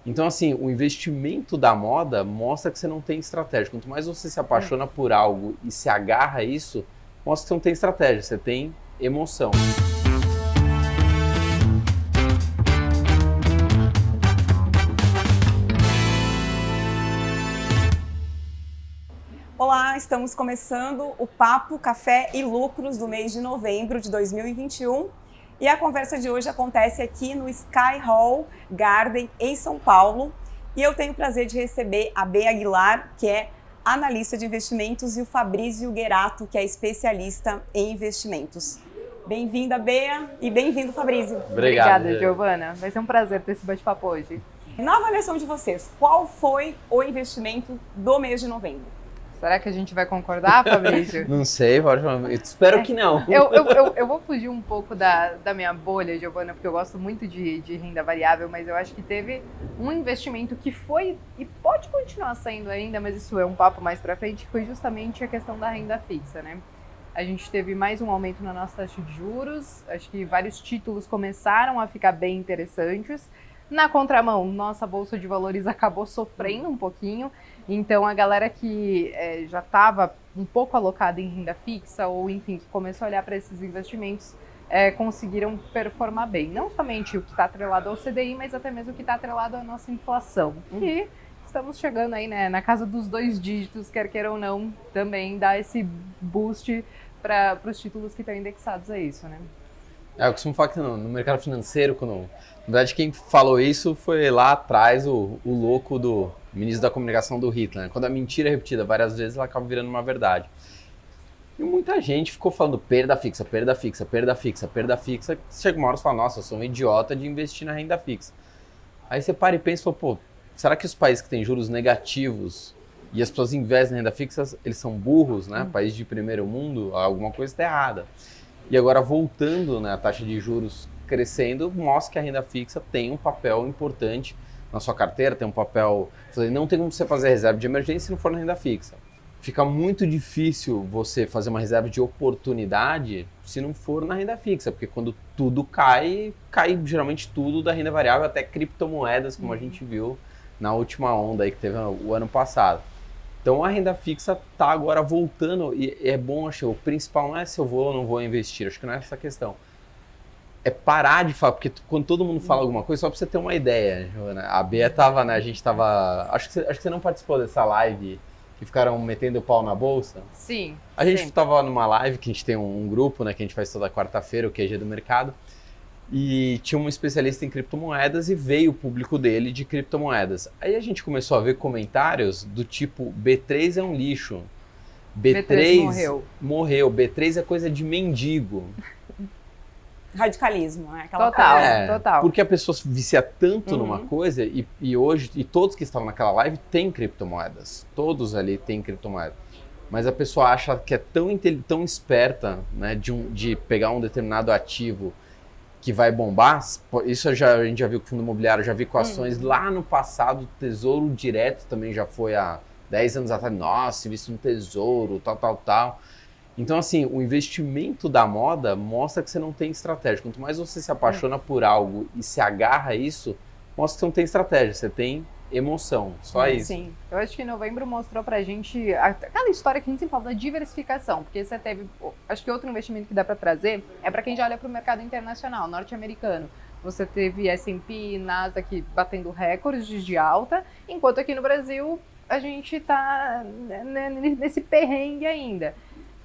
Então, assim, o investimento da moda mostra que você não tem estratégia. Quanto mais você se apaixona por algo e se agarra a isso, mostra que você não tem estratégia, você tem emoção. Olá, estamos começando o Papo, Café e Lucros do mês de novembro de 2021 e a conversa de hoje acontece aqui no Sky Hall Garden em São Paulo e eu tenho o prazer de receber a Bea Aguilar, que é analista de investimentos, e o Fabrício Guerato, que é especialista em investimentos. Bem-vinda, Bea, e bem-vindo, Fabrício. Obrigada, Giovana. Vai ser um prazer ter esse bate-papo hoje. Na avaliação de vocês, qual foi o investimento do mês de novembro? Será que a gente vai concordar, Fabrício? Não sei, espero que não. Eu vou fugir um pouco da minha bolha, Giovana, porque eu gosto muito de renda variável, mas eu acho que teve um investimento que foi, e pode continuar sendo ainda, mas isso é um papo mais pra frente, que foi justamente a questão da renda fixa, né? A gente teve mais um aumento na nossa taxa de juros, acho que vários títulos começaram a ficar bem interessantes. Na contramão, nossa Bolsa de Valores acabou sofrendo um pouquinho, então a galera que já estava um pouco alocada em renda fixa ou, enfim, que começou a olhar para esses investimentos, conseguiram performar bem. Não somente o que está atrelado ao CDI, mas até mesmo o que está atrelado à nossa inflação. E estamos chegando aí, né, na casa dos 2 dígitos, quer queira ou não, também dá esse boost para os títulos que estão indexados a isso, né? Eu costumo falar que no mercado financeiro, na verdade quem falou isso foi lá atrás o louco do ministro da comunicação do Hitler, né? Quando a mentira é repetida várias vezes, ela acaba virando uma verdade. E muita gente ficou falando perda fixa, perda fixa, perda fixa, perda fixa. Chega uma hora e fala, nossa, eu sou um idiota de investir na renda fixa. Aí você para e pensa e fala, pô, será que os países que têm juros negativos e as pessoas investem em renda fixa, eles são burros, né? País de primeiro mundo, alguma coisa está errada. E agora voltando, né, a taxa de juros crescendo, mostra que a renda fixa tem um papel importante na sua carteira, tem um papel... Não tem como você fazer reserva de emergência se não for na renda fixa. Fica muito difícil você fazer uma reserva de oportunidade se não for na renda fixa, porque quando tudo cai geralmente tudo da renda variável, até criptomoedas, como a gente viu na última onda aí que teve o ano passado. Então a renda fixa está agora voltando e é bom, acho que o principal não é se eu vou ou não vou investir, acho que não é essa questão. É parar de falar, porque quando todo mundo fala alguma coisa, só para você ter uma ideia, Joana, a Bea tava, né, a gente tava, acho que você não participou dessa live que ficaram metendo o pau na bolsa? Sim. A gente estava numa live que a gente tem um grupo, né, que a gente faz toda quarta-feira, o QG do mercado, e tinha um especialista em criptomoedas e veio o público dele de criptomoedas. Aí a gente começou a ver comentários do tipo, B3 é um lixo, B3 morreu, B3 é coisa de mendigo. Radicalismo, né? Total. Porque a pessoa vicia tanto numa coisa e hoje, e todos que estavam naquela live têm criptomoedas, todos ali têm criptomoedas. Mas a pessoa acha que é tão esperta, né, de pegar um determinado ativo que vai bombar. Isso a gente já viu com o fundo imobiliário, já vi com ações lá no passado, Tesouro Direto também já foi há 10 anos atrás, nossa, investi no Tesouro, tal. Então, assim, o investimento da moda mostra que você não tem estratégia. Quanto mais você se apaixona por algo e se agarra a isso, mostra que você não tem estratégia, você tem emoção, só isso. Sim, eu acho que novembro mostrou pra gente aquela história que a gente sempre fala da diversificação, porque você teve, acho que outro investimento que dá pra trazer é pra quem já olha pro mercado internacional, norte-americano. Você teve S&P, Nasdaq batendo recordes de alta, enquanto aqui no Brasil a gente tá nesse perrengue ainda.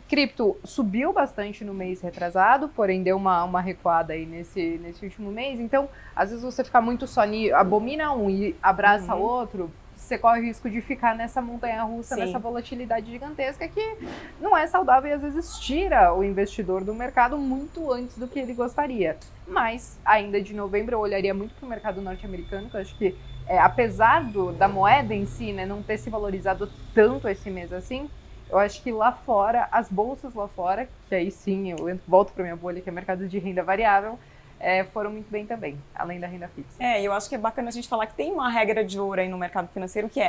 Cripto subiu bastante no mês retrasado, porém deu uma recuada aí nesse último mês. Então, às vezes você fica muito só abomina um e abraça outro, você corre o risco de ficar nessa montanha-russa, nessa volatilidade gigantesca que não é saudável e às vezes tira o investidor do mercado muito antes do que ele gostaria. Mas, ainda de novembro, eu olharia muito para o mercado norte-americano, que eu acho que, apesar da moeda em si, né, não ter se valorizado tanto esse mês assim, eu acho que lá fora, as bolsas lá fora, que aí sim eu volto para minha bolha, que é mercado de renda variável, foram muito bem também, além da renda fixa. Eu acho que é bacana a gente falar que tem uma regra de ouro aí no mercado financeiro que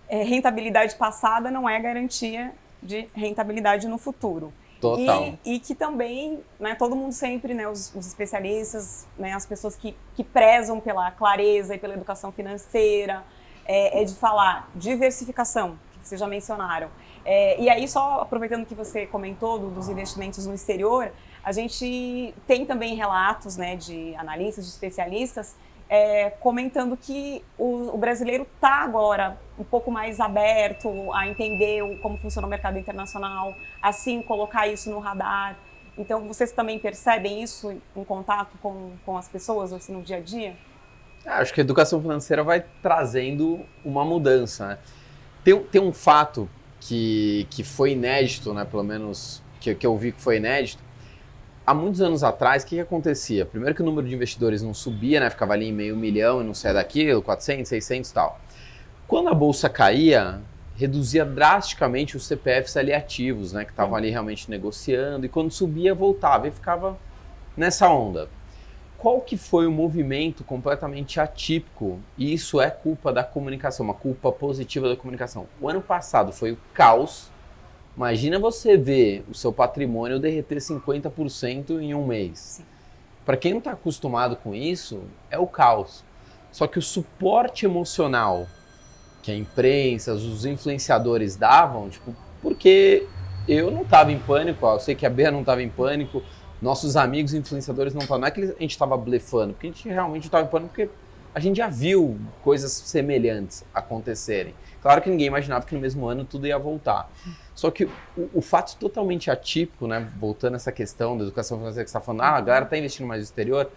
rentabilidade passada não é garantia de rentabilidade no futuro. Total. E que também, né, todo mundo sempre, né, os especialistas, né, as pessoas que prezam pela clareza e pela educação financeira, é de falar diversificação, que vocês já mencionaram. E aí, só aproveitando que você comentou dos investimentos no exterior, a gente tem também relatos, né, de analistas, de especialistas, comentando que o brasileiro está agora um pouco mais aberto a entender como funciona o mercado internacional, assim colocar isso no radar. Então, vocês também percebem isso em contato com as pessoas, assim, no dia a dia? Acho que a educação financeira vai trazendo uma mudança, né? Tem um fato que foi inédito, né? Pelo menos que eu vi que foi inédito. Há muitos anos atrás, o que acontecia? Primeiro que o número de investidores não subia, né? Ficava ali em 500 mil e não saia daquilo, 400, 600 e tal. Quando a bolsa caía, reduzia drasticamente os CPFs ali ativos, né? Que estavam ali realmente negociando. E quando subia, voltava e ficava nessa onda. Qual que foi o movimento completamente atípico? E isso é culpa da comunicação, uma culpa positiva da comunicação. O ano passado foi o caos. Imagina você ver o seu patrimônio derreter 50% em um mês. Para quem não está acostumado com isso, é o caos. Só que o suporte emocional que a imprensa, os influenciadores davam, tipo, porque eu não estava em pânico, eu sei que a Bea não estava em pânico, nossos amigos influenciadores não estavam, não é que a gente estava blefando, porque a gente realmente estava em pânico, porque a gente já viu coisas semelhantes acontecerem. Claro que ninguém imaginava que no mesmo ano tudo ia voltar. Só que o fato totalmente atípico, né, voltando a essa questão da educação financeira que você está falando, a galera está investindo mais no exterior,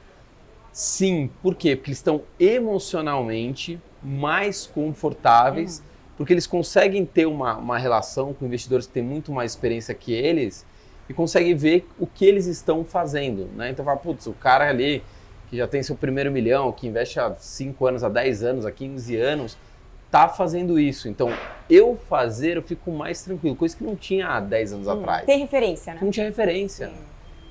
sim, por quê? Porque eles estão emocionalmente mais confortáveis, porque eles conseguem ter uma relação com investidores que têm muito mais experiência que eles, e consegue ver o que eles estão fazendo, né? Então fala, putz, o cara ali que já tem seu primeiro milhão, que investe há 5 anos, há 10 anos, há 15 anos, tá fazendo isso. Então, eu fico mais tranquilo, coisa que não tinha há 10 anos atrás. Tem referência, né? Não tinha referência. Sim.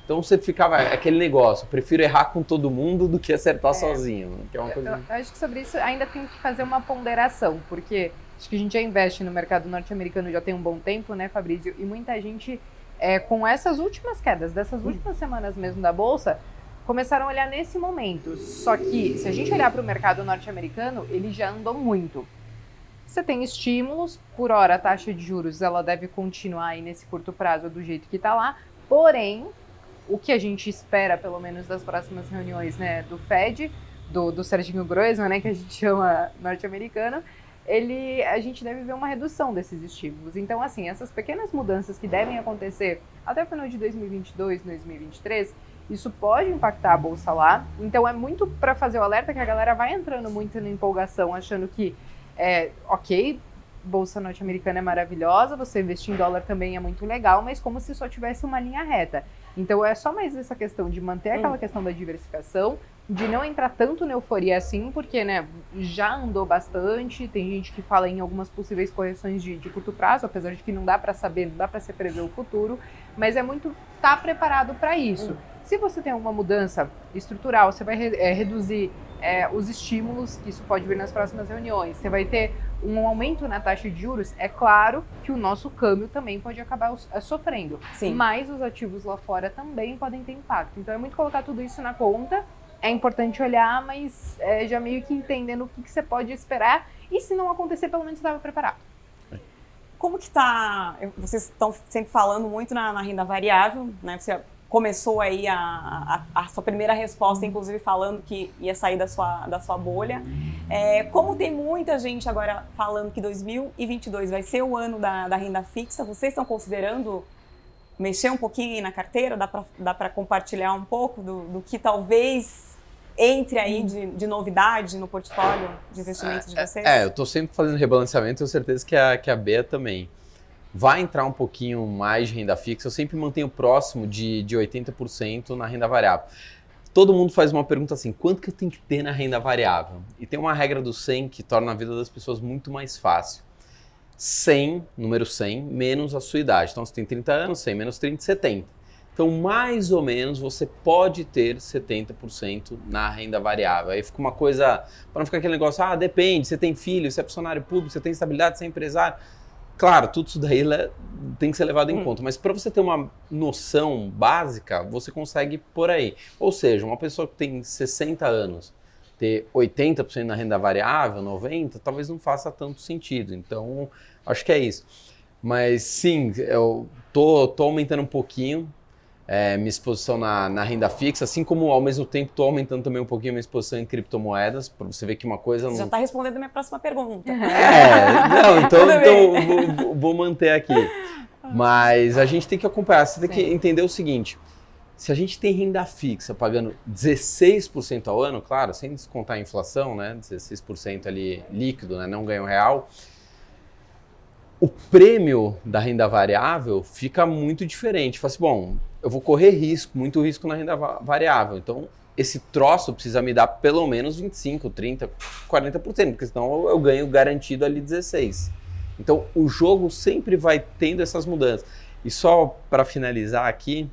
Então você ficava, aquele negócio, prefiro errar com todo mundo do que acertar sozinho. Que é uma coisa... Eu acho que sobre isso ainda tem que fazer uma ponderação, porque acho que a gente já investe no mercado norte-americano já tem um bom tempo, né, Fabrício? E muita gente... com essas últimas quedas, dessas últimas semanas mesmo da Bolsa, começaram a olhar nesse momento. Só que, se a gente olhar para o mercado norte-americano, ele já andou muito. Você tem estímulos, por hora a taxa de juros ela deve continuar aí nesse curto prazo do jeito que está lá, porém, o que a gente espera, pelo menos das próximas reuniões, né, do Fed, do Serginho Groisman, né, que a gente chama norte-americano, a gente deve ver uma redução desses estímulos. Então, assim, essas pequenas mudanças que devem acontecer até o final de 2022, 2023, isso pode impactar a bolsa lá. Então, é muito para fazer o alerta que a galera vai entrando muito na empolgação, achando que, ok, bolsa norte-americana é maravilhosa, você investir em dólar também é muito legal, mas como se só tivesse uma linha reta. Então, é só mais essa questão de manter aquela questão da diversificação, de não entrar tanto na euforia assim, porque, né, já andou bastante, tem gente que fala em algumas possíveis correções de curto prazo, apesar de que não dá para saber, não dá para se prever o futuro, mas é muito estar preparado para isso. Se você tem alguma mudança estrutural, você vai reduzir os estímulos, que isso pode vir nas próximas reuniões, você vai ter um aumento na taxa de juros, é claro que o nosso câmbio também pode acabar sofrendo. Sim. Mas os ativos lá fora também podem ter impacto. Então é muito colocar tudo isso na conta. É importante olhar, mas já meio que entendendo o que você pode esperar. E se não acontecer, pelo menos você estava preparado. Como que tá? Vocês estão sempre falando muito na renda variável, né? Você começou aí a sua primeira resposta, inclusive falando que ia sair da sua bolha. Como tem muita gente agora falando que 2022 vai ser o ano da renda fixa, vocês estão considerando mexer um pouquinho aí na carteira? Dá para compartilhar um pouco do que talvez entre aí de novidade no portfólio de investimentos de vocês? Eu estou sempre fazendo rebalanceamento, tenho certeza que a Bea também. Vai entrar um pouquinho mais de renda fixa, eu sempre mantenho próximo de 80% na renda variável. Todo mundo faz uma pergunta assim, quanto que eu tenho que ter na renda variável? E tem uma regra do 100 que torna a vida das pessoas muito mais fácil. 100, número 100, menos a sua idade. Então, você tem 30 anos, 100 menos 30, 70. Então, mais ou menos, você pode ter 70% na renda variável. Aí fica uma coisa, para não ficar aquele negócio, depende, você tem filho, você é funcionário público, você tem estabilidade, você é empresário. Claro, tudo isso daí tem que ser levado em conta, mas para você ter uma noção básica, você consegue por aí. Ou seja, uma pessoa que tem 60 anos, ter 80% na renda variável, 90%, talvez não faça tanto sentido. Então, acho que é isso. Mas sim, eu tô aumentando um pouquinho minha exposição na renda fixa, assim como ao mesmo tempo estou aumentando também um pouquinho minha exposição em criptomoedas, para você ver que uma coisa... Você já está respondendo a minha próxima pergunta. Então vou manter aqui. Mas a gente tem que acompanhar, você tem que entender o seguinte, se a gente tem renda fixa pagando 16% ao ano, claro, sem descontar a inflação, né, 16% ali líquido, né, não ganho real, o prêmio da renda variável fica muito diferente. Fala assim, bom, eu vou correr risco, muito risco na renda variável. Então, esse troço precisa me dar pelo menos 25%, 30%, 40%, porque senão eu ganho garantido ali 16%. Então, o jogo sempre vai tendo essas mudanças. E só para finalizar aqui,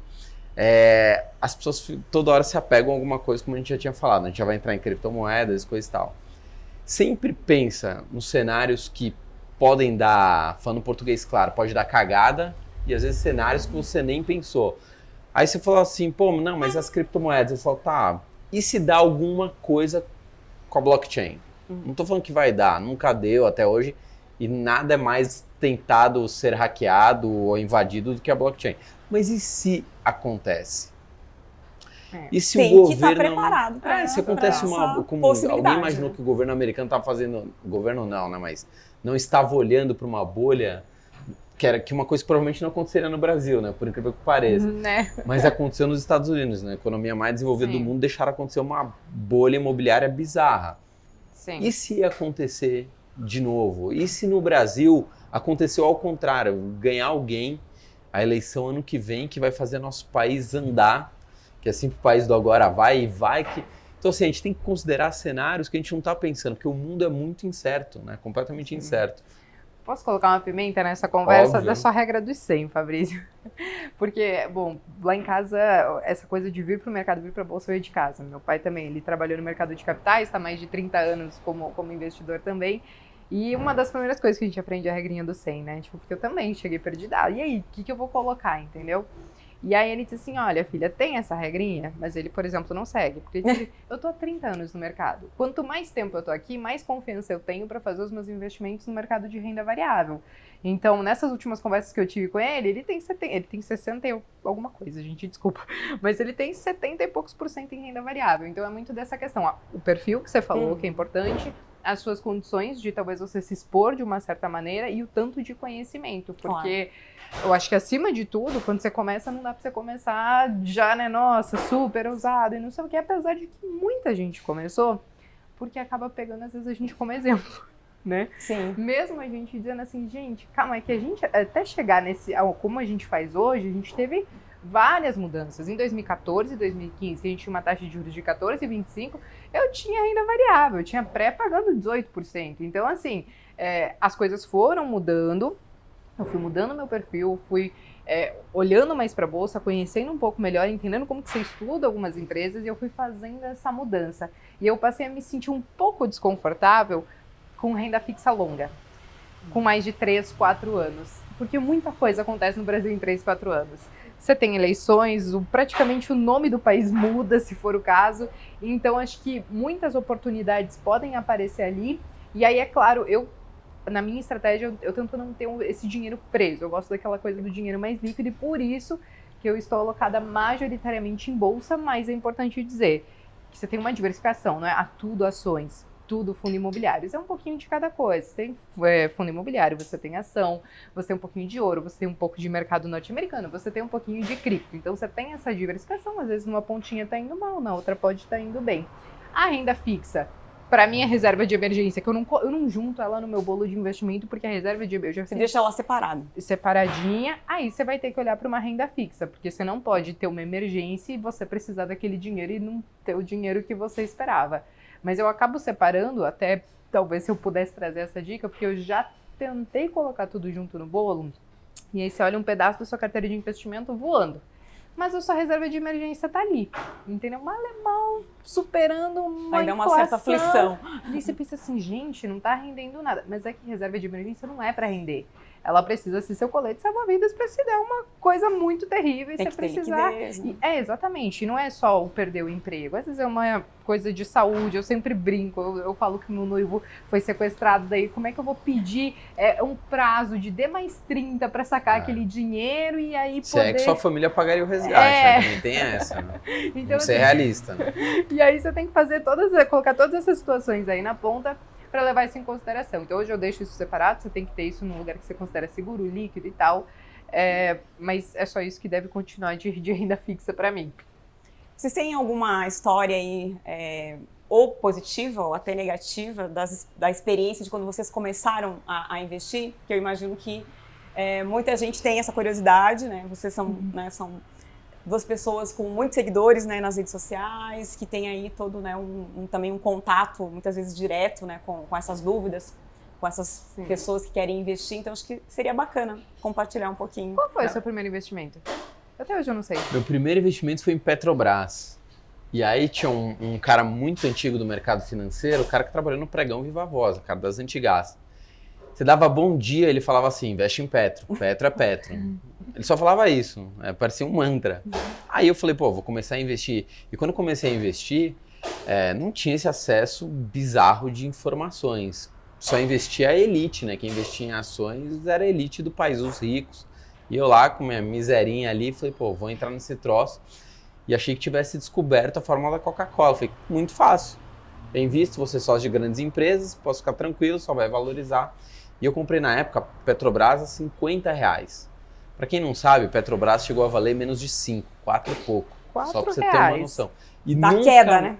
as pessoas toda hora se apegam a alguma coisa, como a gente já tinha falado. A gente já vai entrar em criptomoedas, coisa e tal. Sempre pensa nos cenários que podem dar, falando português claro, pode dar cagada, e às vezes cenários que você nem pensou. Aí você fala assim, pô, não, mas as criptomoedas, eu falo, tá, e se dá alguma coisa com a blockchain? Não tô falando que vai dar, nunca deu até hoje, e nada é mais tentado ser hackeado ou invadido do que a blockchain. Mas e se acontece? E se tem o governo... que estar preparado para se acontece como alguém imaginou, né? que o governo americano estava fazendo... Governo não, né? Mas não estava olhando para uma bolha que uma coisa que provavelmente não aconteceria no Brasil, né? Por incrível que pareça. Né? Mas aconteceu nos Estados Unidos, né? A economia mais desenvolvida do mundo deixaram acontecer uma bolha imobiliária bizarra. Sim. E se acontecer de novo? E se no Brasil aconteceu ao contrário? Ganhar alguém a eleição ano que vem que vai fazer nosso país andar, que é sempre o país do agora vai e vai. Então, assim, a gente tem que considerar cenários que a gente não está pensando, porque o mundo é muito incerto, né? Completamente incerto. Posso colocar uma pimenta nessa conversa? Óbvio. Da sua regra dos 100, Fabrício. Porque, bom, lá em casa, essa coisa de vir para o mercado, vir para a bolsa, veio de casa. Meu pai também, ele trabalhou no mercado de capitais, está mais de 30 anos como investidor também. E uma das primeiras coisas que a gente aprende é a regrinha do 100, né? Tipo, porque eu também cheguei perdida. E aí, o que eu vou colocar, entendeu? E aí ele disse assim, olha filha, tem essa regrinha, mas ele, por exemplo, não segue, porque ele disse, eu tô há 30 anos no mercado, quanto mais tempo eu tô aqui, mais confiança eu tenho para fazer os meus investimentos no mercado de renda variável. Então, nessas últimas conversas que eu tive com ele, ele tem 60 e alguma coisa, gente, desculpa, mas ele tem 70 e poucos % em renda variável, então é muito dessa questão, o perfil que você falou, que é importante, as suas condições de talvez você se expor de uma certa maneira e o tanto de conhecimento, porque eu acho que acima de tudo, quando você começa, não dá pra você começar já, né, nossa, super ousado e não sei o que, apesar de que muita gente começou, porque acaba pegando às vezes a gente como exemplo, né? Sim. Mesmo a gente dizendo assim, gente, calma, é que a gente, até chegar como a gente faz hoje, a gente teve várias mudanças. Em 2014 e 2015, que a gente tinha uma taxa de juros de 14,25%, eu tinha renda variável, eu tinha pré pagando 18%. Então, assim, as coisas foram mudando, eu fui mudando meu perfil, fui olhando mais para a bolsa, conhecendo um pouco melhor, entendendo como que você estuda algumas empresas, e eu fui fazendo essa mudança. E eu passei a me sentir um pouco desconfortável com renda fixa longa, com mais de 3, 4 anos. Porque muita coisa acontece no Brasil em 3, 4 anos. Você tem eleições, praticamente o nome do país muda, se for o caso. Então, acho que muitas oportunidades podem aparecer ali. E aí, é claro, na minha estratégia, eu tento não ter esse dinheiro preso. Eu gosto daquela coisa do dinheiro mais líquido e por isso que eu estou alocada majoritariamente em bolsa, mas é importante dizer que você tem uma diversificação, não é? Tudo ações, tudo fundo imobiliário. Isso é um pouquinho de cada coisa. Você tem fundo imobiliário, você tem ação, você tem um pouquinho de ouro, você tem um pouco de mercado norte-americano, você tem um pouquinho de cripto. Então você tem essa diversificação, às vezes numa pontinha está indo mal, na outra pode estar indo bem. A renda fixa, para mim é reserva de emergência, que eu não junto ela no meu bolo de investimento, porque a reserva de emergência... Você deixa ela separada. Separadinha, aí você vai ter que olhar para uma renda fixa, porque você não pode ter uma emergência e você precisar daquele dinheiro e não ter o dinheiro que você esperava. Mas eu acabo separando, até talvez se eu pudesse trazer essa dica, porque eu já tentei colocar tudo junto no bolo, e aí você olha um pedaço da sua carteira de investimento voando. Mas a sua reserva de emergência tá ali, entendeu? Mal é mal, superando uma Ainda é uma inflação. certa aflição. E você pensa assim, gente, não tá rendendo nada. Mas é que reserva de emergência não é para render. Ela precisa ser seu colete salva-vidas para se der uma coisa muito terrível e Tem você que ter precisar. liquidez, né? Exatamente. Não é só o perder o emprego. Às vezes é uma coisa de saúde. Eu sempre brinco. Eu falo que meu noivo foi sequestrado. Daí, como é que eu vou pedir um prazo de D+30 para sacar aquele dinheiro e aí Se é que sua família pagaria o resgate, né? Também tem essa, né? Então, Vamos ser realista, né? E aí você tem que fazer colocar todas essas situações aí na ponta para levar isso em consideração. Então hoje eu deixo isso separado, você tem que ter isso num lugar que você considera seguro, líquido e tal. Mas é só isso que deve continuar de renda fixa para mim. Vocês têm alguma história aí, ou positiva ou até negativa, da experiência de quando vocês começaram a investir? Que eu imagino que muita gente tem essa curiosidade, né? Vocês são, né, são duas pessoas com muitos seguidores, né, nas redes sociais, que tem aí todo, né, também um contato, muitas vezes direto, né, com essas dúvidas, com essas pessoas que querem investir. Então, acho que seria bacana compartilhar um pouquinho. Qual foi o seu primeiro investimento? Até hoje eu não sei. Meu primeiro investimento foi em Petrobras. E aí tinha um cara muito antigo do mercado financeiro, o cara que trabalhou no pregão Viva Voz, o cara das antigas. Você dava bom dia, ele falava assim, investe em Petro, Petro é Petro. Ele só falava isso, parecia um mantra. Aí eu falei, pô, vou começar a investir. E quando eu comecei a investir, não tinha esse acesso bizarro de informações. Só investia a elite, né? Quem investia em ações era a elite do país, os ricos. E eu lá com minha miserinha ali, falei, pô, vou entrar nesse troço. E achei que tivesse descoberto a fórmula da Coca-Cola. Falei, muito fácil. Eu invisto, vou ser sócio de grandes empresas, posso ficar tranquilo, só vai valorizar. E eu comprei na época Petrobras a R$50. Para quem não sabe, Petrobras chegou a valer menos de 5, 4 e pouco. Só para você ter uma noção. E da queda, né?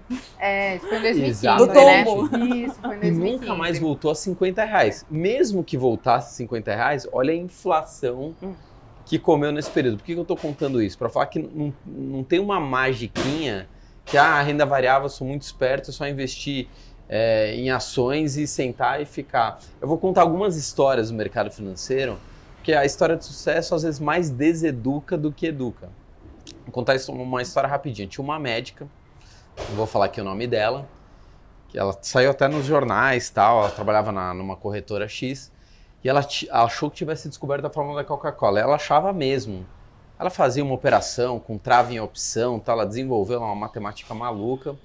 Isso foi em 2015, do tombo. né? Isso, foi em 2015. E nunca mais voltou a R$50. Mesmo que voltasse a R$50, olha a inflação que comeu nesse período. Por que eu estou contando isso? Para falar que não tem uma magiquinha que a renda variável, eu sou muito esperto, é só investir em ações e sentar e ficar. Eu vou contar algumas histórias do mercado financeiro, porque a história de sucesso às vezes mais deseduca do que educa. Vou contar uma história rapidinha. Tinha uma médica, não vou falar aqui o nome dela, que ela saiu até nos jornais, tal, ela trabalhava numa corretora X, e ela achou que tivesse descoberto a fórmula da Coca-Cola. Ela achava mesmo. Ela fazia uma operação com trave em opção, tal, ela desenvolveu uma matemática maluca,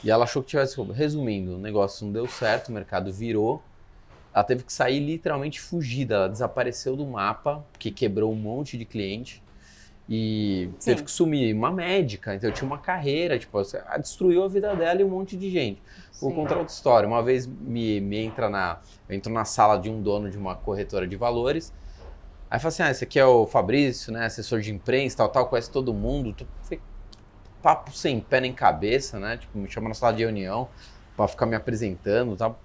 e ela achou que tivesse descoberto. Resumindo, o negócio não deu certo, o mercado virou, ela teve que sair literalmente fugida, ela desapareceu do mapa, porque quebrou um monte de cliente, e teve que sumir. Uma médica, então tinha uma carreira, tipo, destruiu a vida dela e um monte de gente. Vou contar outra história. Uma vez eu entro na sala de um dono de uma corretora de valores, aí fala assim, esse aqui é o Fabrício, né, assessor de imprensa, tal, conhece todo mundo. Papo sem pé nem cabeça, né, tipo, me chama na sala de reunião para ficar me apresentando, tal.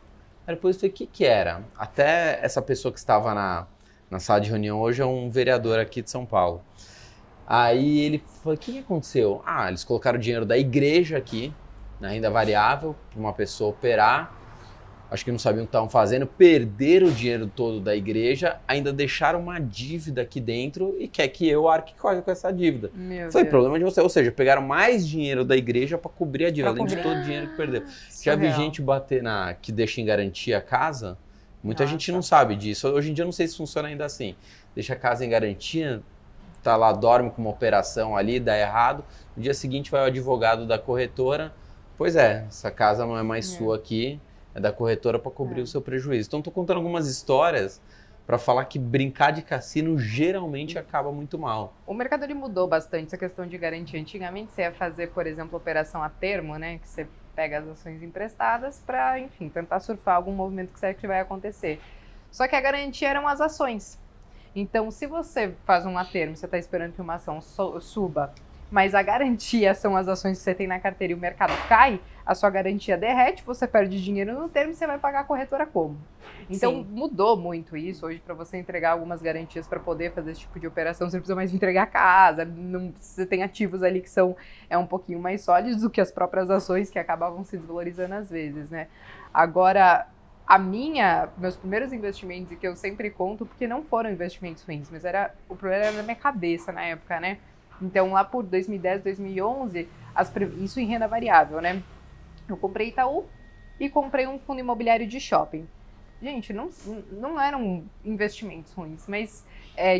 Aí depois eu falei, o que era? Até essa pessoa que estava na sala de reunião hoje é um vereador aqui de São Paulo. Aí ele falou, o que aconteceu? Eles colocaram o dinheiro da igreja aqui, na renda variável, para uma pessoa operar. Acho que não sabiam o que estavam fazendo, perderam o dinheiro todo da igreja, ainda deixaram uma dívida aqui dentro e quer que eu arque com essa dívida. Foi problema de você, ou seja, pegaram mais dinheiro da igreja para cobrir a dívida, além de todo o dinheiro que perdeu. Já vi gente bater que deixa em garantia a casa, muita gente não sabe disso. Hoje em dia eu não sei se funciona ainda assim. Deixa a casa em garantia, tá lá, dorme com uma operação ali, dá errado, no dia seguinte vai o advogado da corretora, pois essa casa não é mais sua aqui, é da corretora para cobrir o seu prejuízo. Então, estou contando algumas histórias para falar que brincar de cassino geralmente acaba muito mal. O mercado ele mudou bastante essa questão de garantia. Antigamente você ia fazer, por exemplo, operação a termo, né, que você pega as ações emprestadas para, enfim, tentar surfar algum movimento que sabe que vai acontecer. Só que a garantia eram as ações. Então, se você faz um a termo, você está esperando que uma ação suba, mas a garantia são as ações que você tem na carteira e o mercado cai, a sua garantia derrete, você perde dinheiro no termo e você vai pagar a corretora como? Então, mudou muito isso. Hoje, para você entregar algumas garantias para poder fazer esse tipo de operação, você não precisa mais entregar a casa, você tem ativos ali que são um pouquinho mais sólidos do que as próprias ações que acabavam se desvalorizando às vezes, né? Agora, meus primeiros investimentos, e que eu sempre conto, porque não foram investimentos ruins, mas o problema era na minha cabeça na época, né? Então, lá por 2010, 2011, isso em renda variável, né? Eu comprei Itaú e comprei um fundo imobiliário de shopping. Gente, não eram investimentos ruins, mas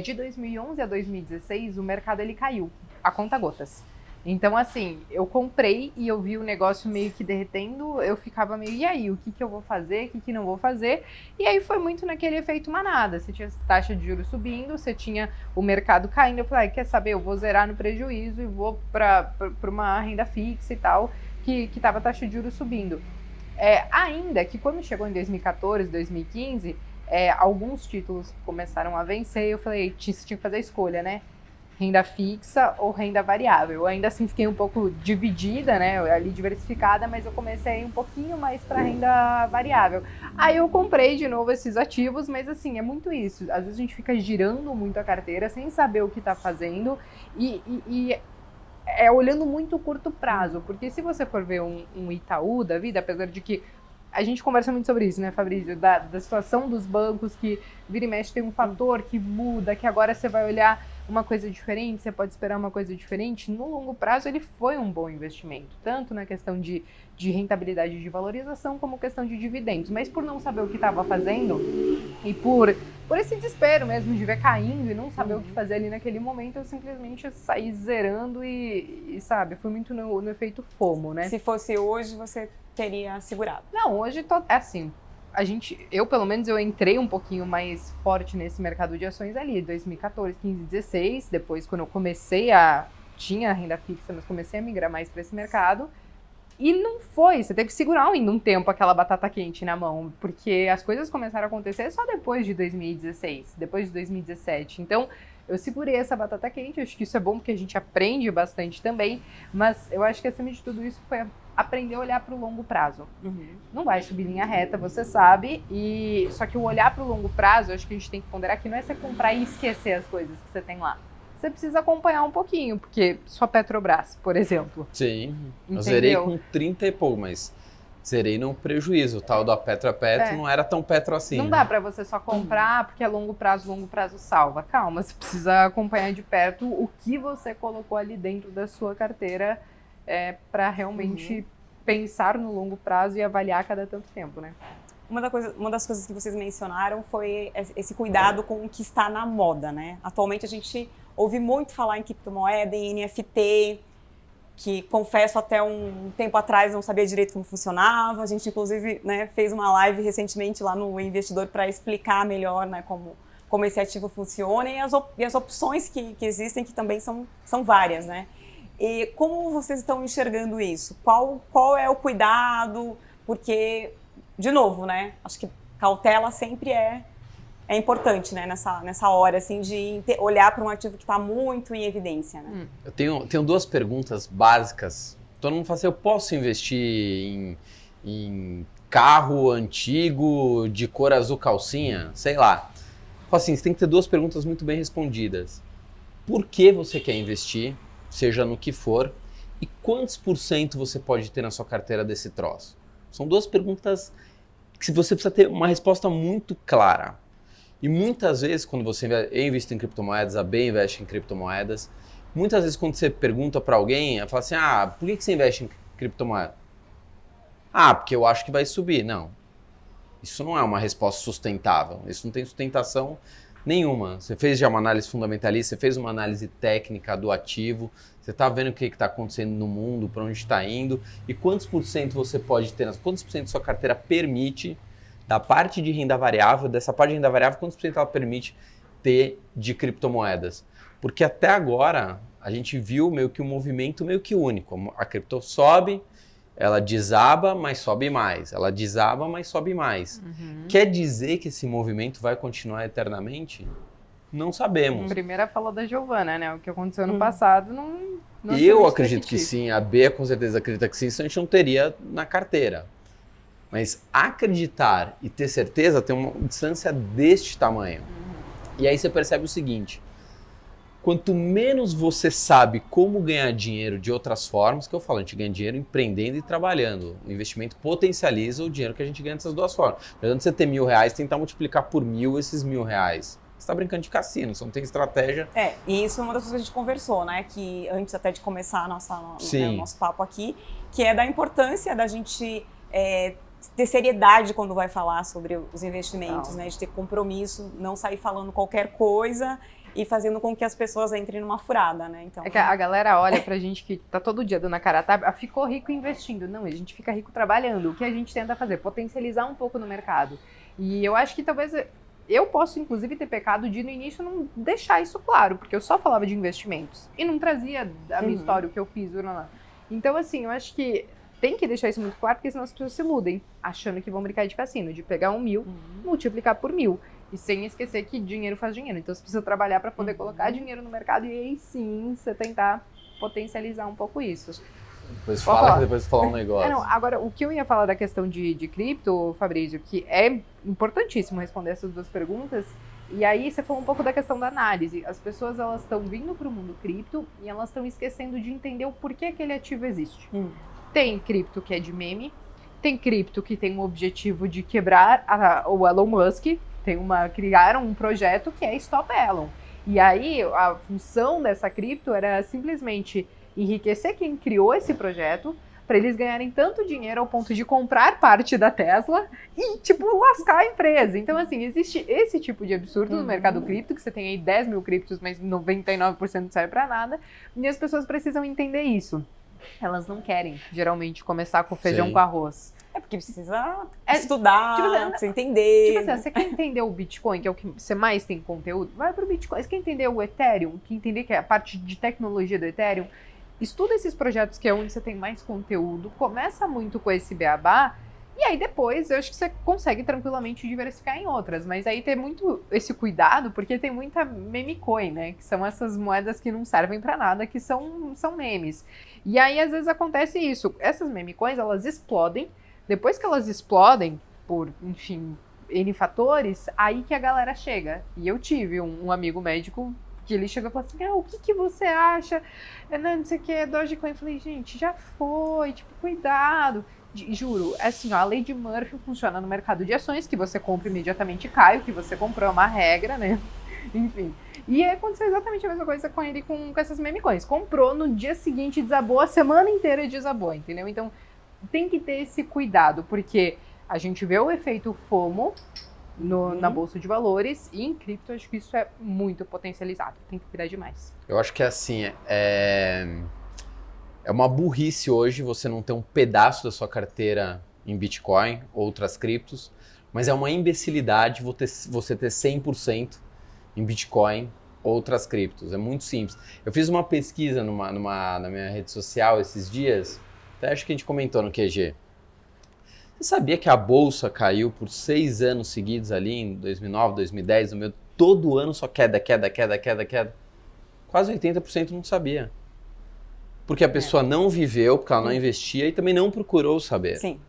de 2011 a 2016 o mercado ele caiu a conta-gotas. Então, assim, eu comprei e eu vi o negócio meio que derretendo, eu ficava meio, e aí, o que eu vou fazer, o que não vou fazer? E aí foi muito naquele efeito manada, você tinha taxa de juros subindo, você tinha o mercado caindo, eu falei, quer saber, eu vou zerar no prejuízo e vou para uma renda fixa e tal, que tava a taxa de juros subindo. Ainda que quando chegou em 2014, 2015, alguns títulos começaram a vencer, eu falei, você tinha que fazer a escolha, né? Renda fixa ou renda variável. Eu ainda assim fiquei um pouco dividida, né, ali diversificada, mas eu comecei um pouquinho mais para renda variável. Aí eu comprei de novo esses ativos, mas assim, é muito isso. Às vezes a gente fica girando muito a carteira sem saber o que está fazendo e olhando muito o curto prazo, porque se você for ver um Itaú da vida, apesar de que a gente conversa muito sobre isso, né, Fabrício, da situação dos bancos, que vira e mexe tem um fator que muda, que agora você vai olhar uma coisa diferente, você pode esperar uma coisa diferente. No longo prazo, ele foi um bom investimento, tanto na questão de rentabilidade de valorização, como questão de dividendos. Mas por não saber o que estava fazendo e por esse desespero mesmo de ver caindo e não saber o que fazer ali naquele momento, eu simplesmente saí zerando e sabe, fui muito no efeito FOMO, né? Se fosse hoje, você teria segurado? Não, hoje, assim, eu pelo menos, eu entrei um pouquinho mais forte nesse mercado de ações ali, 2014, 15, 16, depois quando eu tinha renda fixa, mas comecei a migrar mais para esse mercado, e não foi, você teve que segurar ainda um tempo aquela batata quente na mão, porque as coisas começaram a acontecer só depois de 2016, depois de 2017, então eu segurei essa batata quente, acho que isso é bom porque a gente aprende bastante também, mas eu acho que acima de tudo isso foi aprender a olhar para o longo prazo. Não vai subir linha reta, você sabe, só que o olhar para o longo prazo, eu acho que a gente tem que ponderar que não é você comprar e esquecer as coisas que você tem lá. Você precisa acompanhar um pouquinho, porque sua Petrobras, por exemplo. Sim, eu entendeu? zerei com 30 e pouco, mas zerei no prejuízo. O tal da Petro a Petro não era tão Petro assim. Não dá para você só comprar porque é longo prazo salva. Calma, você precisa acompanhar de perto o que você colocou ali dentro da sua carteira para realmente pensar no longo prazo e avaliar a cada tanto tempo, né? Uma das coisas que vocês mencionaram foi esse cuidado com o que está na moda, né? Atualmente a gente ouve muito falar em criptomoeda, em NFT, que confesso até um tempo atrás não sabia direito como funcionava. A gente inclusive, né, fez uma live recentemente lá no Investidor para explicar melhor, né, como esse ativo funciona e as opções que existem, que também são várias, né? E como vocês estão enxergando isso? Qual é o cuidado? Porque, de novo, né? Acho que cautela sempre é importante, né? Nessa hora, assim, de olhar para um ativo que está muito em evidência, né? Eu tenho duas perguntas básicas. Todo mundo fala assim, eu posso investir em carro antigo de cor azul calcinha? Sei lá. Fala assim, você tem que ter duas perguntas muito bem respondidas. Por que você quer investir? Seja no que for, e quantos % você pode ter na sua carteira desse troço? São duas perguntas que você precisa ter uma resposta muito clara. E muitas vezes, quando você eu invisto em criptomoedas, a B investe em criptomoedas, muitas vezes quando você pergunta para alguém, ela fala assim, por que você investe em criptomoeda? Porque eu acho que vai subir. Não, isso não é uma resposta sustentável, isso não tem sustentação nenhuma. Você fez já uma análise fundamentalista, você fez uma análise técnica do ativo, você está vendo o que está acontecendo no mundo, para onde está indo, e quantos % você pode ter, quantos % sua carteira permite, da parte de renda variável, dessa parte de renda variável, quantos % ela permite ter de criptomoedas? Porque até agora a gente viu meio que um movimento meio que único. A cripto sobe, ela desaba, mas sobe mais. Ela desaba, mas sobe mais. Quer dizer que esse movimento vai continuar eternamente? Não sabemos. A primeira fala da Giovana, né? O que aconteceu no passado não eu acredito que sim, a B com certeza acredita que sim, senão a gente não teria na carteira. Mas acreditar e ter certeza tem uma distância deste tamanho. E aí você percebe o seguinte, quanto menos você sabe como ganhar dinheiro de outras formas, que eu falo, a gente ganha dinheiro empreendendo e trabalhando. O investimento potencializa o dinheiro que a gente ganha dessas duas formas. Não adianta você ter R$1.000 e tentar multiplicar por 1.000 esses R$1.000. Você está brincando de cassino, você não tem estratégia. E isso é uma das coisas que a gente conversou, né? Que antes até de começar nosso papo aqui, que é da importância da gente ter seriedade quando vai falar sobre os investimentos, né? De ter compromisso, não sair falando qualquer coisa e fazendo com que as pessoas entrem numa furada, né? Então, é que a galera olha pra gente que tá todo dia dando a cara a tapa, ficou rico investindo. Não, a gente fica rico trabalhando. O que a gente tenta fazer? Potencializar um pouco no mercado. E eu acho que talvez eu posso, inclusive, ter pecado de, no início, não deixar isso claro, porque eu só falava de investimentos e não trazia a minha história, o que eu fiz. Então, assim, eu acho que tem que deixar isso muito claro, porque senão as pessoas se iludem, achando que vão brincar de cassino, de pegar 1.000, multiplicar por 1.000. E sem esquecer que dinheiro faz dinheiro. Então, você precisa trabalhar para poder colocar dinheiro no mercado e aí sim você tentar potencializar um pouco isso. Depois fala, depois falar um negócio. Não, agora, o que eu ia falar da questão de cripto, Fabrício, que é importantíssimo responder essas duas perguntas. E aí você falou um pouco da questão da análise. As pessoas, elas estão vindo para o mundo cripto e elas estão esquecendo de entender o porquê aquele ativo existe. Tem cripto que é de meme, tem cripto que tem o objetivo de quebrar o Elon Musk, criaram um projeto que é Stop Elon. E aí a função dessa cripto era simplesmente enriquecer quem criou esse projeto para eles ganharem tanto dinheiro ao ponto de comprar parte da Tesla e, lascar a empresa. Então, assim, existe esse tipo de absurdo no mercado cripto, que você tem aí 10 mil criptos, mas 99% não serve para nada, e as pessoas precisam entender isso. Elas não querem, geralmente, começar com feijão com arroz. É porque precisa estudar, precisa entender. Você quer entender o Bitcoin, que é o que você mais tem conteúdo? Vai pro Bitcoin. Você quer entender o Ethereum, quer entender que é a parte de tecnologia do Ethereum? Estuda esses projetos que é onde você tem mais conteúdo, começa muito com esse beabá, e aí depois eu acho que você consegue tranquilamente diversificar em outras. Mas aí ter muito esse cuidado, porque tem muita meme coin, né? Que são essas moedas que não servem pra nada, que são memes. E aí às vezes acontece isso. Essas meme coins, elas explodem. Depois que elas explodem, por, enfim, N fatores, aí que a galera chega. E eu tive um amigo médico que ele chegou e falou assim, o que você acha? Não sei o que, Dogecoin. Eu falei, gente, já foi, cuidado. Juro, assim, a lei de Murphy funciona no mercado de ações, que você compra imediatamente cai, o que você comprou é uma regra, né? Enfim. E aconteceu exatamente a mesma coisa com ele, com essas meme coins. Comprou, no dia seguinte desabou, a semana inteira desabou, entendeu? Então, tem que ter esse cuidado, porque a gente vê o efeito FOMO na Bolsa de Valores e em cripto, acho que isso é muito potencializado. Tem que cuidar demais. Eu acho que assim, é uma burrice hoje você não ter um pedaço da sua carteira em Bitcoin, outras criptos, mas é uma imbecilidade você ter 100% em Bitcoin, outras criptos. É muito simples. Eu fiz uma pesquisa na minha rede social esses dias, até acho que a gente comentou no QG. Você sabia que a Bolsa caiu por 6 anos seguidos ali, em 2009, 2010, todo ano só queda. Quase 80% não sabia. Porque a pessoa não viveu, porque ela não investia e também não procurou saber. Sim.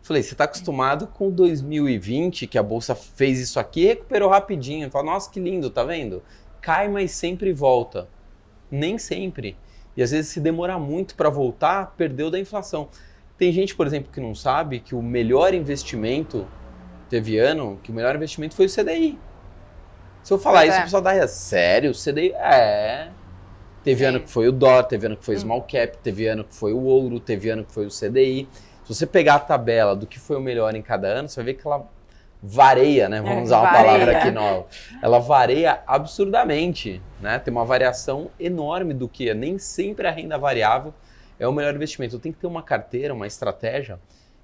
Falei, você está acostumado com 2020, que a Bolsa fez isso aqui e recuperou rapidinho. Fala, nossa, que lindo, tá vendo? Cai, mas sempre volta. Nem sempre. E às vezes se demorar muito para voltar, perdeu da inflação. Tem gente, por exemplo, que não sabe que o melhor investimento, teve ano, que o melhor investimento foi o CDI. Se eu falar isso, o pessoal dá, sério? O CDI? Teve ano que foi o DOR, teve ano que foi o Small Cap, teve ano que foi o ouro, teve ano que foi o CDI. Se você pegar a tabela do que foi o melhor em cada ano, você vai ver que ela vareia, né? Vamos usar uma palavra aqui nova. Ela vareia absurdamente, né? Tem uma variação enorme do que é. Nem sempre a renda variável é o melhor investimento. Eu tenho que ter uma carteira, uma estratégia,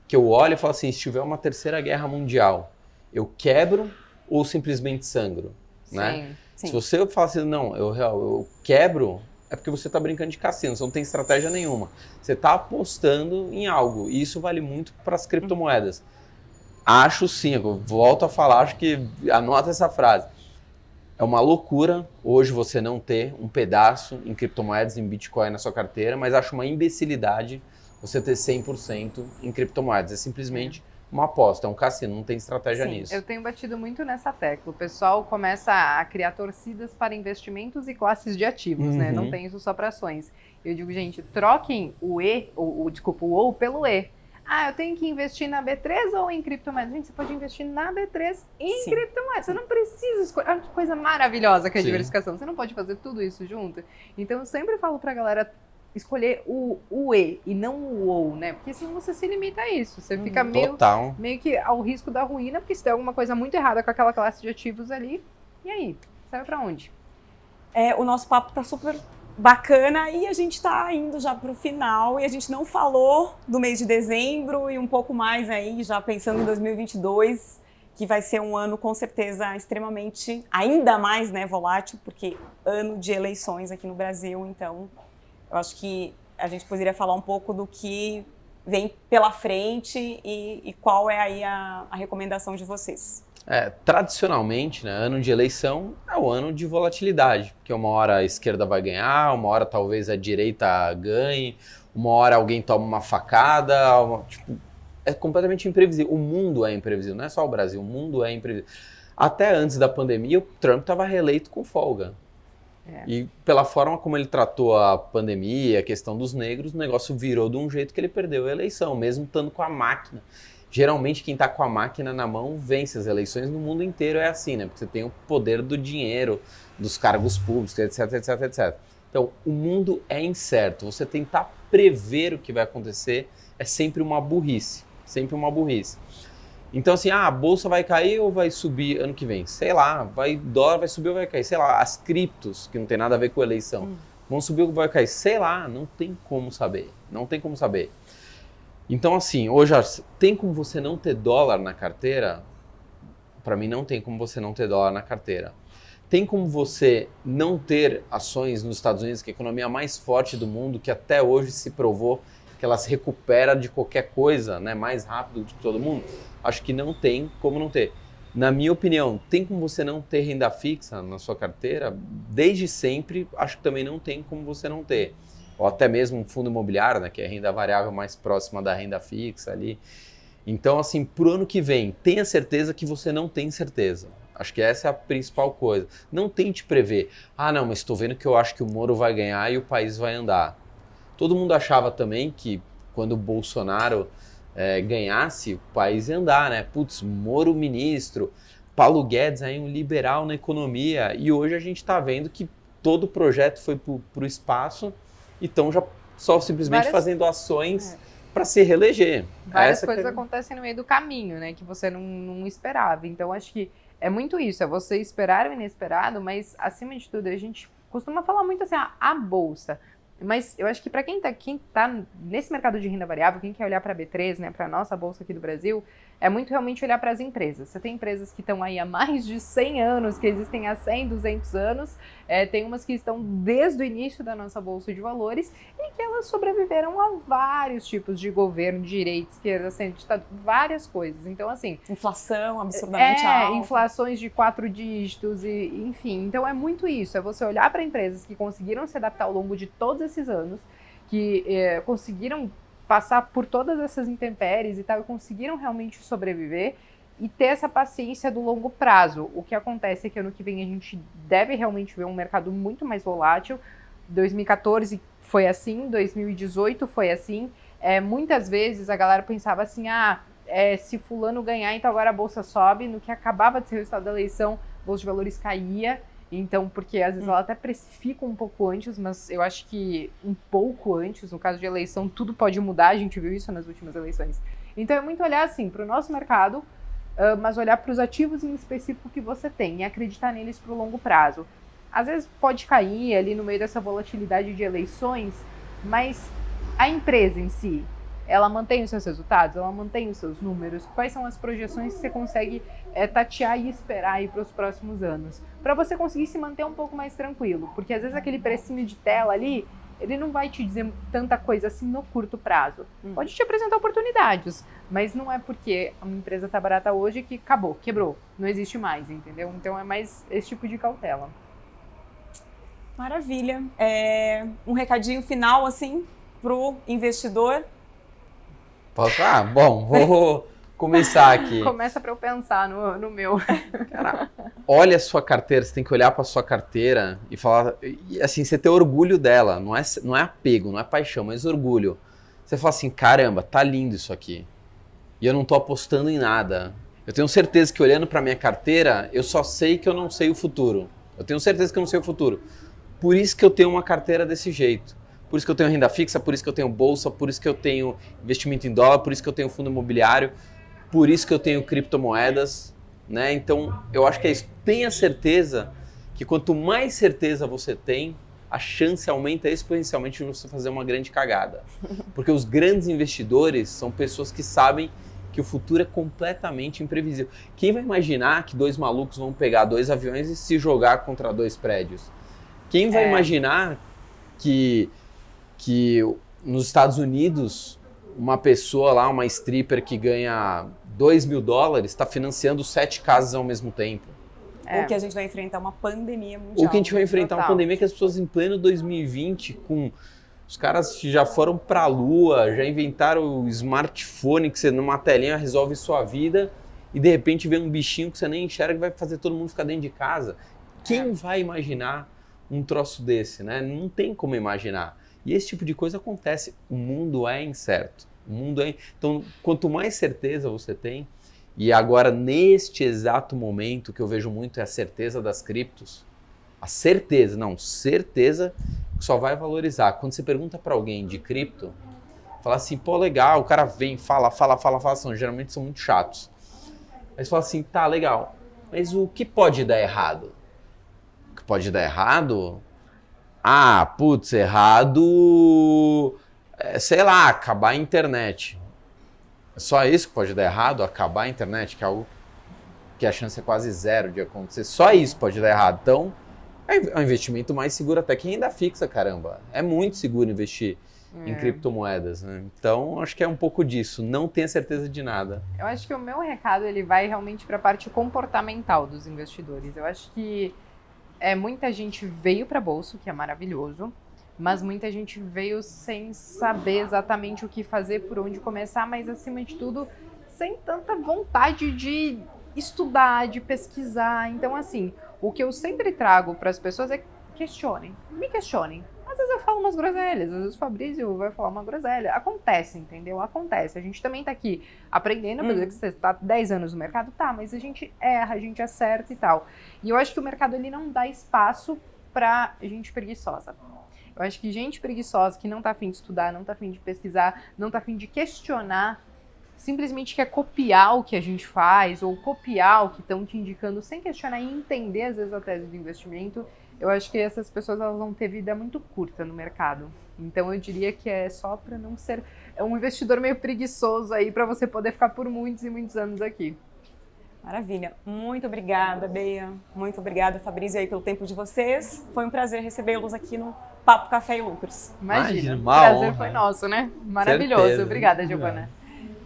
que eu olho e falo assim, se tiver uma terceira guerra mundial, eu quebro ou simplesmente sangro, né? Sim. Se você fala assim, não, eu quebro, é porque você está brincando de cassino, você não tem estratégia nenhuma. Você está apostando em algo, e isso vale muito para as criptomoedas. Acho sim, eu volto a falar, acho que anota essa frase. É uma loucura hoje você não ter um pedaço em criptomoedas, em Bitcoin na sua carteira, mas acho uma imbecilidade você ter 100% em criptomoedas. É simplesmente uma aposta, é um cassino, não tem estratégia nisso. Eu tenho batido muito nessa tecla. O pessoal começa a criar torcidas para investimentos e classes de ativos, né? Não tem isso só para ações. Eu digo, gente, troquem o OU pelo E. Eu tenho que investir na B3 ou em criptomoedas? Gente, você pode investir na B3 em criptomoedas. Você não precisa escolher. Olha que coisa maravilhosa que é a diversificação. Você não pode fazer tudo isso junto. Então, eu sempre falo pra galera, escolher o e não o ou, né? Porque senão você se limita a isso. Você fica meio que ao risco da ruína, porque se der alguma coisa muito errada com aquela classe de ativos ali, e aí? Você vai pra onde? O nosso papo tá super bacana e a gente tá indo já pro final e a gente não falou do mês de dezembro e um pouco mais aí, já pensando em 2022, que vai ser um ano com certeza extremamente, ainda mais, né, volátil, porque ano de eleições aqui no Brasil, então eu acho que a gente poderia falar um pouco do que vem pela frente e qual é aí a recomendação de vocês. Tradicionalmente, né, ano de eleição é o ano de volatilidade, porque uma hora a esquerda vai ganhar, uma hora talvez a direita ganhe, uma hora alguém toma uma facada, é completamente imprevisível. O mundo é imprevisível, não é só o Brasil, o mundo é imprevisível. Até antes da pandemia, o Trump estava reeleito com folga. E pela forma como ele tratou a pandemia, a questão dos negros, o negócio virou de um jeito que ele perdeu a eleição, mesmo estando com a máquina. Geralmente quem está com a máquina na mão vence as eleições, no mundo inteiro é assim, né? Porque você tem o poder do dinheiro, dos cargos públicos, etc, etc, etc. Então, o mundo é incerto. Você tentar prever o que vai acontecer é sempre uma burrice. Sempre uma burrice. Então, assim, a bolsa vai cair ou vai subir ano que vem? Sei lá, dólar vai subir ou vai cair? Sei lá, as criptos, que não tem nada a ver com eleição, vão subir ou vai cair? Sei lá, não tem como saber. Não tem como saber. Então, assim, hoje, tem como você não ter dólar na carteira? Para mim, não tem como você não ter dólar na carteira. Tem como você não ter ações nos Estados Unidos, que é a economia mais forte do mundo, que até hoje se provou que ela se recupera de qualquer coisa, né, mais rápido do que todo mundo? Acho que não tem como não ter. Na minha opinião, tem como você não ter renda fixa na sua carteira? Desde sempre, acho que também não tem como você não ter. Ou até mesmo um fundo imobiliário, né, que é a renda variável mais próxima da renda fixa ali. Então, assim, pro ano que vem, tenha certeza que você não tem certeza. Acho que essa é a principal coisa. Não tente prever. Não, mas estou vendo que eu acho que o Moro vai ganhar e o país vai andar. Todo mundo achava também que quando o Bolsonaro ganhasse, o país ia andar, né? Putz, Moro ministro, Paulo Guedes aí um liberal na economia. E hoje a gente está vendo que todo o projeto foi para o espaço e estão já só simplesmente fazendo ações para se reeleger. Várias coisas acontecem no meio do caminho, né? Que você não esperava. Então acho que é muito isso, é você esperar o inesperado, mas acima de tudo a gente costuma falar muito assim, a bolsa. Mas eu acho que para quem tá nesse mercado de renda variável, quem quer olhar para a B3, né, para a nossa bolsa aqui do Brasil, é muito realmente olhar para as empresas. Você tem empresas que estão aí há mais de 100 anos, que existem há 100, 200 anos, tem umas que estão desde o início da nossa bolsa de valores e que elas sobreviveram a vários tipos de governo, direita, esquerda, centro, várias coisas. Então, assim... Inflação absurdamente alta. Inflações de 4 dígitos, enfim. Então, é muito isso, é você olhar para empresas que conseguiram se adaptar ao longo de todos esses anos, que conseguiram passar por todas essas intempéries e tal, e conseguiram realmente sobreviver e ter essa paciência do longo prazo. O que acontece é que ano que vem a gente deve realmente ver um mercado muito mais volátil. 2014 foi assim, 2018 foi assim. Muitas vezes a galera pensava assim, se fulano ganhar, então agora a bolsa sobe. No que acabava de ser o resultado da eleição, a bolsa de valores caía. Então, porque às vezes ela até precifica um pouco antes, mas eu acho que um pouco antes, no caso de eleição, tudo pode mudar, a gente viu isso nas últimas eleições. Então é muito olhar assim para o nosso mercado, mas olhar para os ativos em específico que você tem e acreditar neles para o longo prazo. Às vezes pode cair ali no meio dessa volatilidade de eleições, mas a empresa em si, ela mantém os seus resultados, ela mantém os seus números, quais são as projeções que você consegue tatear e esperar aí para os próximos anos, para você conseguir se manter um pouco mais tranquilo, porque às vezes aquele precinho de tela ali, ele não vai te dizer tanta coisa assim no curto prazo. Pode te apresentar oportunidades, mas não é porque uma empresa está barata hoje que acabou, quebrou, não existe mais, entendeu? Então é mais esse tipo de cautela. Maravilha. Um recadinho final, assim, pro investidor? Posso? Bom, vou começar aqui. Começa para eu pensar no meu. Cara, olha a sua carteira, você tem que olhar para a sua carteira e falar, assim, você ter orgulho dela, não é apego, não é paixão, mas orgulho. Você fala assim, caramba, tá lindo isso aqui. E eu não tô apostando em nada. Eu tenho certeza que olhando para minha carteira, eu só sei que eu não sei o futuro. Eu tenho certeza que eu não sei o futuro. Por isso que eu tenho uma carteira desse jeito. por isso que eu tenho renda fixa, por isso que eu tenho bolsa, por isso que eu tenho investimento em dólar, por isso que eu tenho fundo imobiliário, por isso que eu tenho criptomoedas, né? Então, eu acho que é isso. Tenha certeza que quanto mais certeza você tem, a chance aumenta exponencialmente de você fazer uma grande cagada. Porque os grandes investidores são pessoas que sabem que o futuro é completamente imprevisível. Quem vai imaginar que 2 malucos vão pegar 2 aviões e se jogar contra 2 prédios? Quem vai imaginar que nos Estados Unidos uma pessoa lá, uma stripper que ganha $2.000 está financiando 7 casas ao mesmo tempo? Ou que a gente vai enfrentar uma pandemia mundial. Ou que a gente vai enfrentar uma pandemia que as pessoas em pleno 2020, com os caras que já foram pra Lua, já inventaram o smartphone, que você numa telinha resolve sua vida, e de repente vem um bichinho que você nem enxerga e vai fazer todo mundo ficar dentro de casa. Quem vai imaginar um troço desse, né? Não tem como imaginar. E esse tipo de coisa acontece. O mundo é incerto. Então, quanto mais certeza você tem, e agora, neste exato momento, que eu vejo muito é a certeza das criptos. A certeza que só vai valorizar. Quando você pergunta para alguém de cripto, fala assim, pô, legal, o cara vem, fala, geralmente são muito chatos. Aí você fala assim, tá, legal, mas o que pode dar errado? O que pode dar errado? Ah, putz, errado, sei lá, acabar a internet. É só isso que pode dar errado? Acabar a internet, que é algo que a chance é quase zero de acontecer. Só isso pode dar errado. Então, é um investimento mais seguro até que renda fixa, caramba. É muito seguro investir em criptomoedas, né? Então, acho que é um pouco disso. Não tenha certeza de nada. Eu acho que o meu recado ele vai realmente para a parte comportamental dos investidores. Eu acho que muita gente veio para a bolsa, o que é maravilhoso. Mas muita gente veio sem saber exatamente o que fazer, por onde começar, mas acima de tudo, sem tanta vontade de estudar, de pesquisar. Então, assim, o que eu sempre trago para as pessoas é questionem, me questionem. Às vezes eu falo umas groselhas, às vezes o Fabrício vai falar uma groselha. Acontece, entendeu? Acontece. A gente também tá aqui aprendendo, por exemplo, que você está 10 anos no mercado, tá, mas a gente erra, a gente acerta e tal. E eu acho que o mercado ele não dá espaço pra gente preguiçosa. Eu acho que gente preguiçosa que não tá afim de estudar, não tá afim de pesquisar, não tá afim de questionar, simplesmente quer copiar o que a gente faz ou copiar o que estão te indicando sem questionar e entender às vezes a tese do investimento, eu acho que essas pessoas elas vão ter vida muito curta no mercado. Então eu diria que é só para não ser um investidor meio preguiçoso aí para você poder ficar por muitos e muitos anos aqui. Maravilha. Muito obrigada, Bea. Muito obrigada, Fabrício, aí pelo tempo de vocês. Foi um prazer recebê-los aqui no Papo Café e Lucros. Imagina, o prazer foi nosso, né? Maravilhoso. Certeza. Obrigada, Giovana.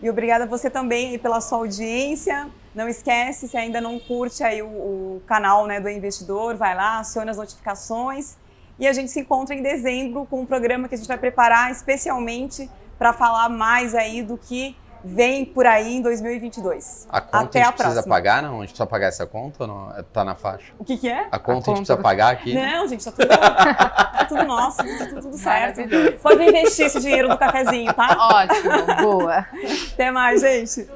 E obrigada a você também pela sua audiência. Não esquece, se ainda não curte aí o canal, né, do Investidor, vai lá, aciona as notificações. E a gente se encontra em dezembro com um programa que a gente vai preparar especialmente para falar mais aí do que vem por aí em 2022. A conta Até a gente a precisa próxima. pagar, não? A gente precisa pagar essa conta ou não? Tá na faixa? O que é? A conta a gente precisa pagar aqui? Não, gente, tá tudo nosso, tá tudo certo. Pode investir esse dinheiro do cafezinho, tá? Ótimo, boa. Até mais, gente.